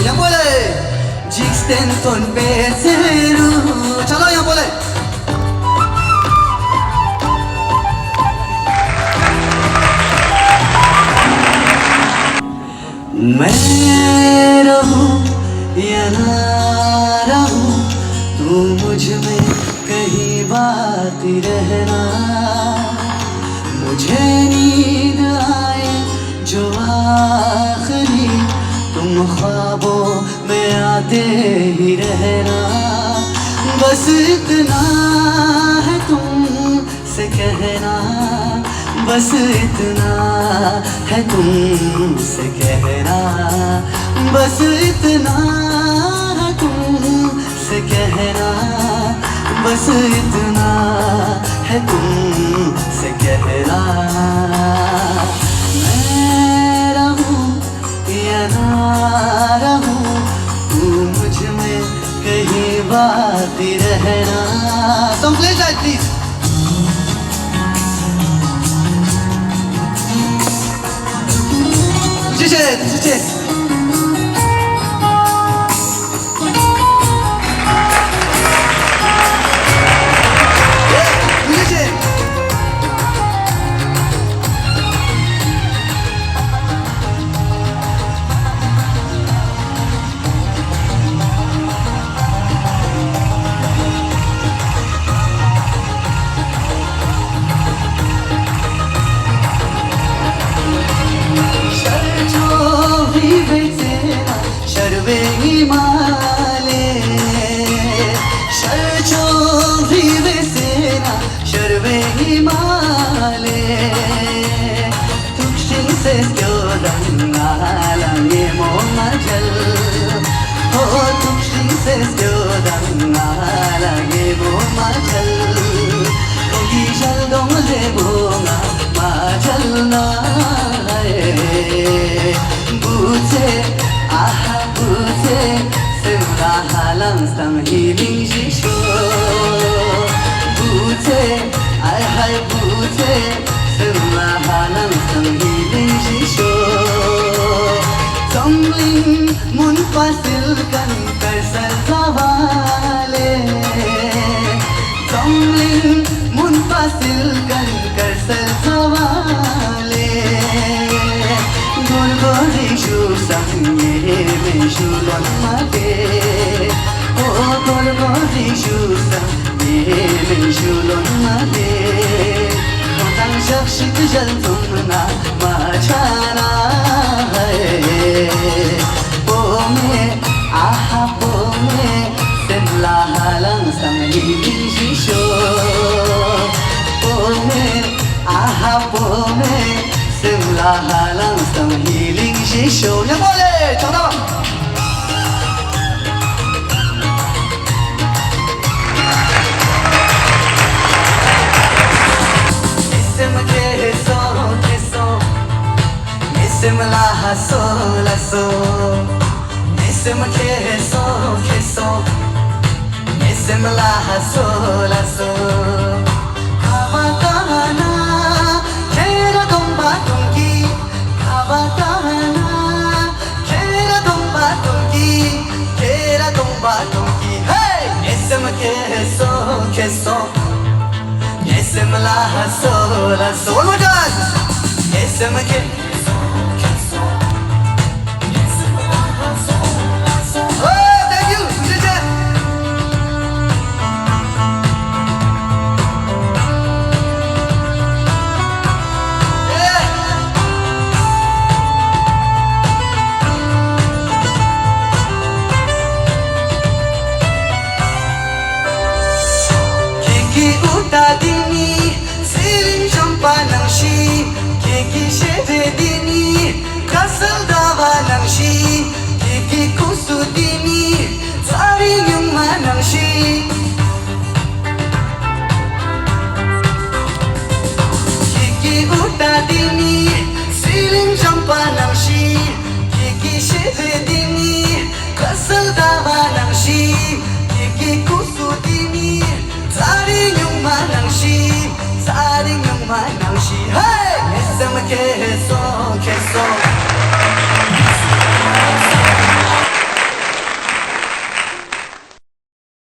Yang boleh Jixten ton peseru. Chalo yang boleh. मैं रहूं या ना रहूं, तू मुझ में कहीं बाकी रहना। मुझे नींद आए जो आखिरी, तुम ख्वाबों में आते ही रहना। बस इतना है तुमसे कहना, बस इतना है तुमसे कहना, बस इतना है तुमसे कहना, बस इतना है तुमसे कहना। मैं रहूं या ना रहूं, तू मुझ में कहीं बाकी रहना। Some play that please. Cici. Sang hiling shisho bute ai hai bute semla halang sang hiling shisho tumbling mun pasil kan kaisal sawale tumbling mun pasil kan kaisal sawale gurgori shu sang ye me shu lon mate Gorgori shusa, yemen shulon mate. Kotang shakshit jal tumna machana hai. Pome, aha pome, semla halang sang hiling shisho. Pome, aha pome, semla halang sang hiling shisho. Yang boleh, contoh. Simla haso laso, sim keso keso, simla haso laso. Kabatana, kera tumba tumki, kabatana, kera tumba tumki, kera tumba tumki. Hey, sim keso keso, Simla hasola so one more time. SMK. Oh, thank you. Dini siling champa nangshi kiki sheve dini kasal dawa nangshi kiki kusu dini sari yuma nangshi kiki uta dini siling champa nangshi kiki sheve dini kasal dawa nangshi kiki kusu dini sari yuma nangshi sari yuma nangshi hey SMK so